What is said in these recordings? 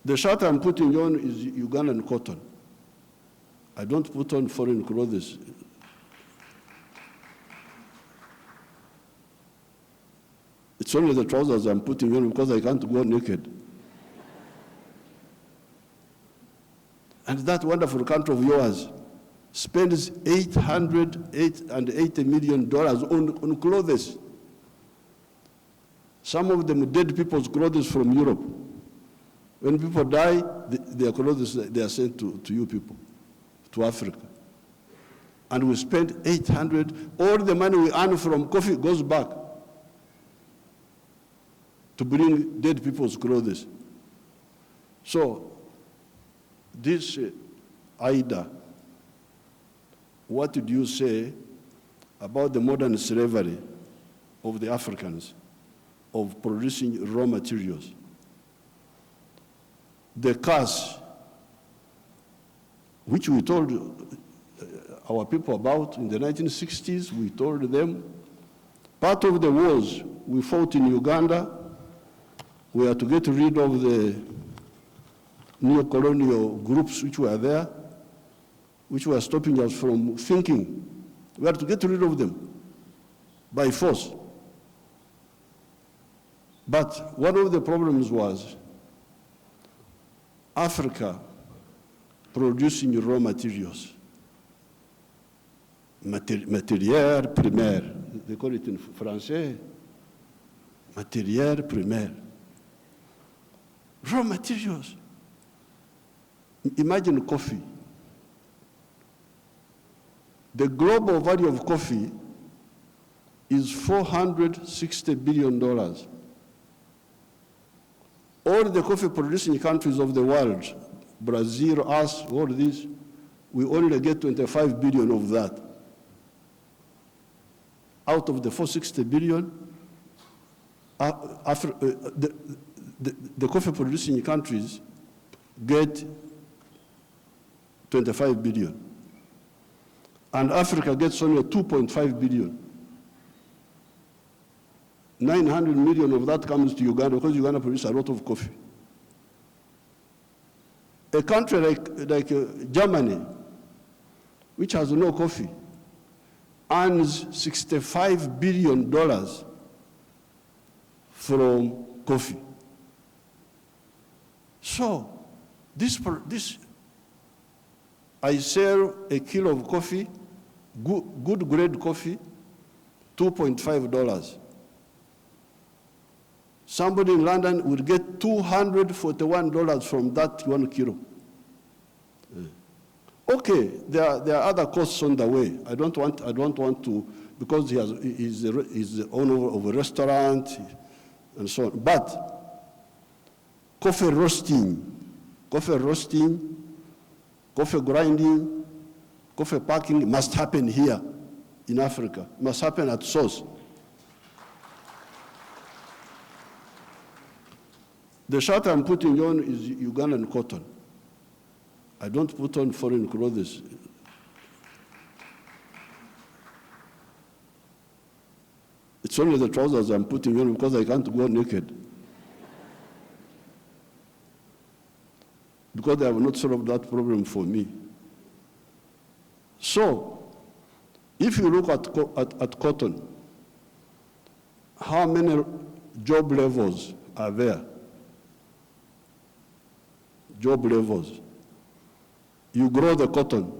The shirt I'm putting on is Ugandan cotton. I don't put on foreign clothes. It's only the trousers I'm putting on because I can't go naked. And that wonderful country of yours spends $880 million on clothes. Some of them dead people's clothes from Europe. When people die, their clothes, they are sent to you people, to Africa. And we spend all the money we earn from coffee goes back to bring dead people's clothes. So, this Ida, what did you say about the modern slavery of the Africans, of producing raw materials? The curse, which we told our people about in the 1960s, we told them, part of the wars we fought in Uganda were to get rid of the neo-colonial groups which were there, which were stopping us from thinking. We had to get rid of them by force. But one of the problems was Africa producing raw materials, matière primaire, they call it in Français, matière primaire. Raw materials. Imagine coffee. The global value of coffee is $460 billion. All the coffee producing countries of the world, Brazil, us, all this, we only get 25 billion of that. Out of the 460 billion, the coffee producing countries get 25 billion. And Africa gets only 2.5 billion. 900 million of that comes to Uganda because Uganda produces a lot of coffee. A country like Germany, which has no coffee, earns $65 billion from coffee. So, I sell a kilo of coffee, good grade coffee, $2.5. Somebody in London would get $241 from that 1 kilo. Okay, there are other costs on the way. I don't want to, because he's the owner of a restaurant and so on. But coffee roasting, coffee grinding, coffee packing must happen here in Africa. It must happen at source. The shirt I'm putting on is Ugandan cotton. I don't put on foreign clothes. It's only the trousers I'm putting on because I can't go naked. Because they have not solved that problem for me. So, if you look at cotton, how many job levels are there? Job levels. You grow the cotton.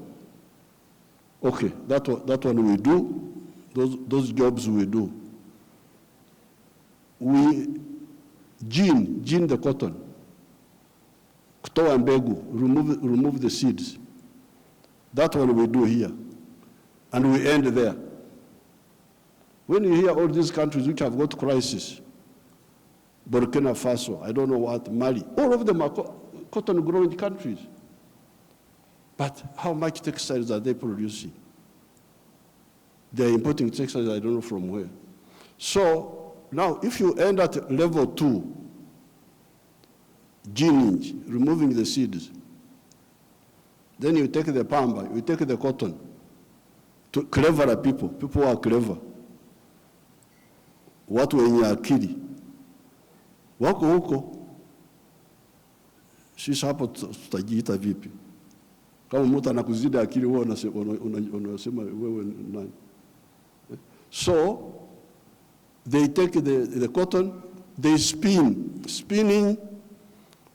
Okay, that one we do. Those jobs we do. We gene the cotton. Kutoa mbegu, remove the seeds. That one we do here. And we end there. When you hear all these countries which have got crisis, Burkina Faso, I don't know what, Mali, all of them are cotton growing countries. But how much textiles are they producing? They're importing textiles, I don't know from where. So now, if you end at level 2, gening, removing the seeds, then you take the pamba, you take the cotton, to cleverer people who are clever. Watu wenye akili. Wako huko, Sisi hapo tutajiita vipi? Kama mtu anakuzidi akili wewe unasema wewe nani? So they take the cotton, they spinning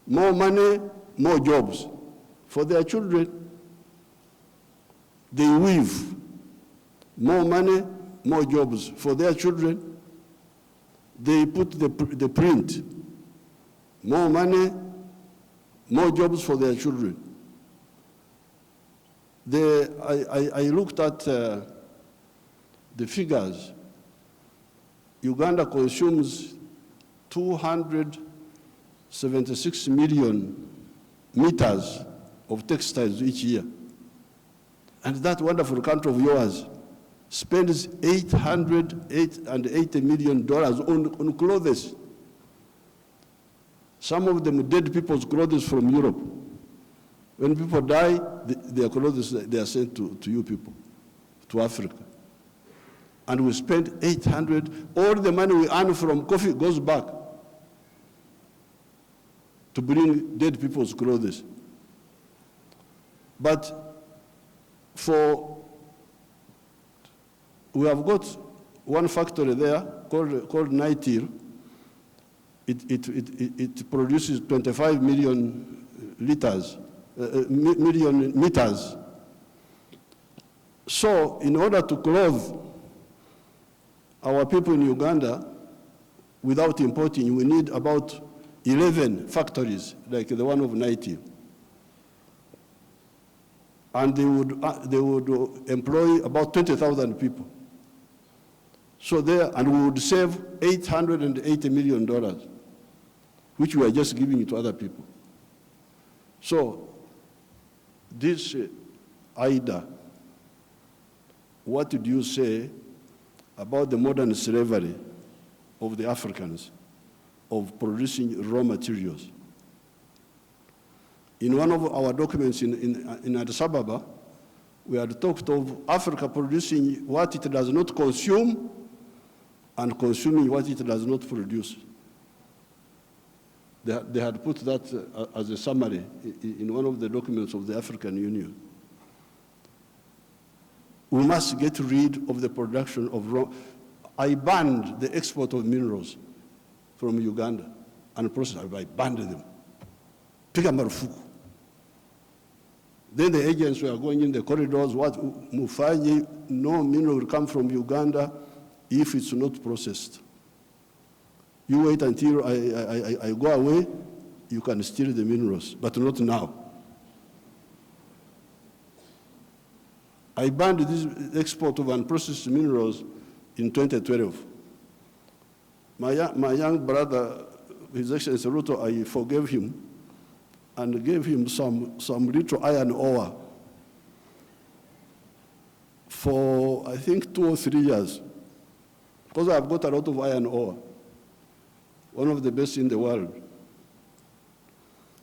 more money, more jobs for their children. They weave more money, more jobs for their children. They put the print, more money, more jobs for their children. I looked at the figures. Uganda consumes 276 million meters of textiles each year. And that wonderful country of yours spends $880 million on clothes. Some of them dead people's clothes from Europe. When people die, their clothes, they are sent to you people, to Africa. And we spend 800, all the money we earn from coffee goes back to bring dead people's clothes. But we have got one factory there called Nitil. It produces 25 million liters, million meters. So in order to clothe our people in Uganda without importing, we need about 11 factories like the one of Nitil. And they would employ about 20,000 people. So and we would save $880 million, which we are just giving it to other people. So this Ida, what did you say about the modern slavery of the Africans, of producing raw materials? In one of our documents in Addis Ababa, we had talked of Africa producing what it does not consume and consuming what it does not produce. They had put that as a summary in one of the documents of the African Union. We must get rid of the production of raw. I banned the export of minerals from Uganda and process. I banned them. Piga marufuku. Then the agents were going in the corridors, what Mufanyi, no mineral will come from Uganda if it's not processed. You wait until I go away, you can steal the minerals, but not now. I banned this export of unprocessed minerals in 2012. My young brother, His Excellency Ruto, I forgave him and gave him some little iron ore for, I think, 2 or 3 years, because I've got a lot of iron ore, one of the best in the world.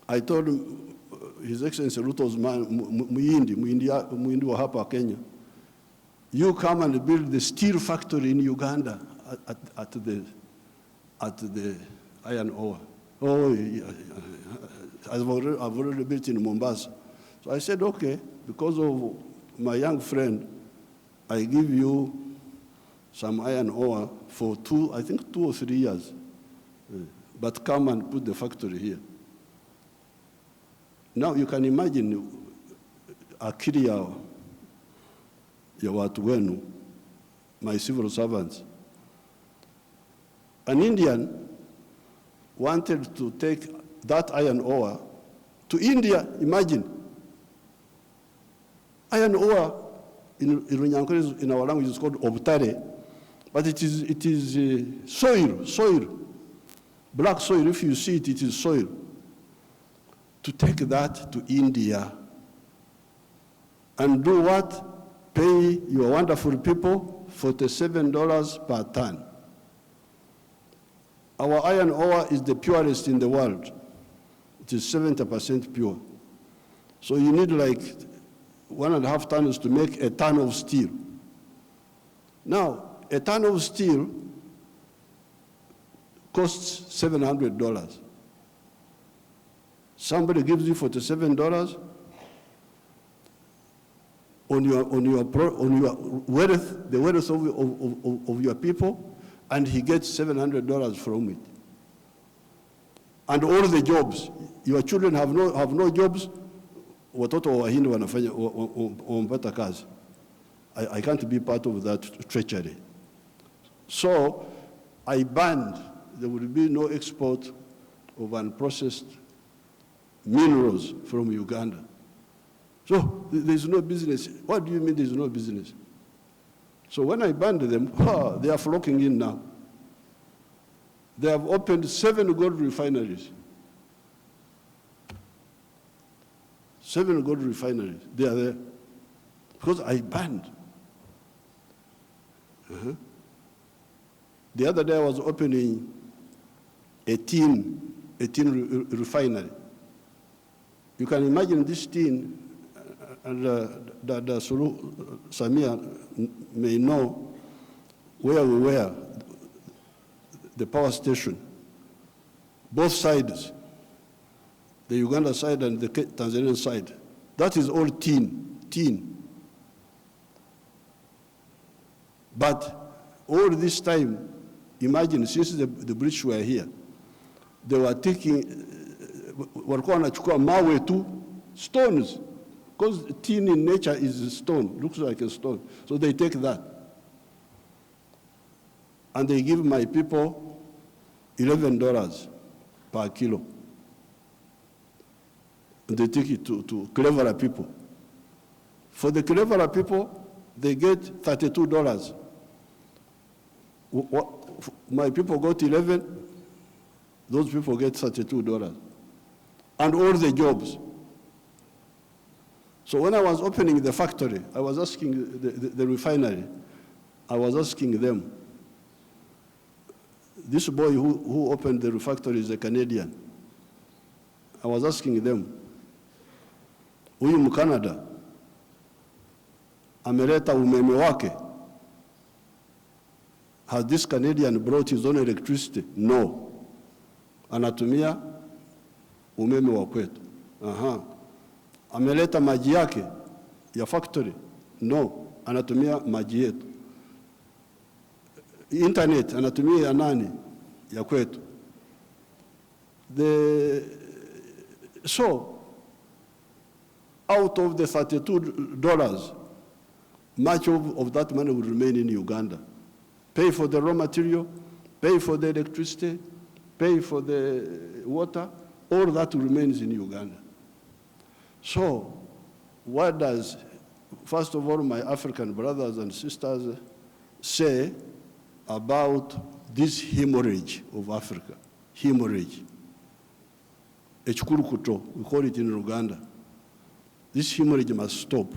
I told him, His Excellency Ruto's man, Muhindi wa hapa Kenya, you come and build the steel factory in Uganda at the iron ore. Oh, I've already built in Mombasa. So I said, okay, because of my young friend, I give you some iron ore for 2 or 3 years. But come and put the factory here. Now you can imagine akili ya watu wenu, my civil servants. An Indian wanted to take that iron ore to India, imagine. Iron ore in our language is called obtare, but it is soil, black soil. If you see it, it is soil. To take that to India and do what? Pay your wonderful people $47 per ton. Our iron ore is the purest in the world. It is 70% pure. So you need like 1.5 tons to make a ton of steel. Now, a ton of steel costs $700. Somebody gives you $47 on your wealth, the wealth of your people, and he gets $700 from it. And all the jobs, your children have no jobs. Watoto wa Wahindi wanafanya wamepata kazi. I can't be part of that treachery. So I banned, there will be no export of unprocessed minerals from Uganda. So there's no business. What do you mean there's no business? So when I banned them, they are flocking in now. They have opened 7 gold refineries. 7 gold refineries, they are there. Because I banned. The other day I was opening a tin refinery. You can imagine this tin, and Samia may know where we were, the power station, both sides, the Uganda side and the Tanzanian side. That is all tin. But all this time, imagine, since the British were here, they were taking, walikuwa wanachukua mawe tu, stones, because tin in nature is a stone, looks like a stone. So they take that. And they give my people $11 per kilo. And they take it to cleverer people. For the cleverer people, they get $32. My people got 11, those people get $32. And all the jobs. So when I was opening the factory, I was asking the refinery, I was asking them, this boy who opened the factory is a Canadian. I was asking them, huyu Mkanada ameleta umeme wake? Has this Canadian brought his own electricity? No. Anatumia umeme wa kwetu. Ameleta maji yake ya factory? No. Anatumia maji yetu. Internet anatumia ya nani? Ya kwetu. So, out of the $32, much of that money will remain in Uganda. Pay for the raw material, pay for the electricity, pay for the water, all that remains in Uganda. So, what does, first of all, my African brothers and sisters say about this hemorrhage of Africa? Hemorrhage. Echikurukuto, we call it in Uganda. This hemorrhage must stop.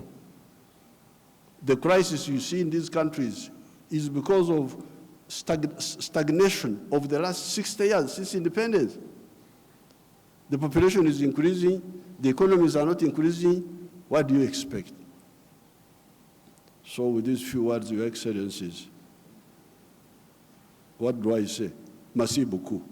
The crisis you see in these countries is because of stagnation of the last 60 years since independence. The population is increasing, the economies are not increasing. What do you expect? So with these few words, Your Excellencies, what do I say? Merci beaucoup.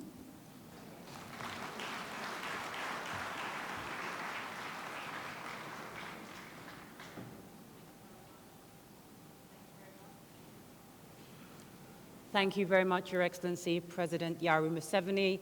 Thank you very much, Your Excellency, President Yoweri Museveni.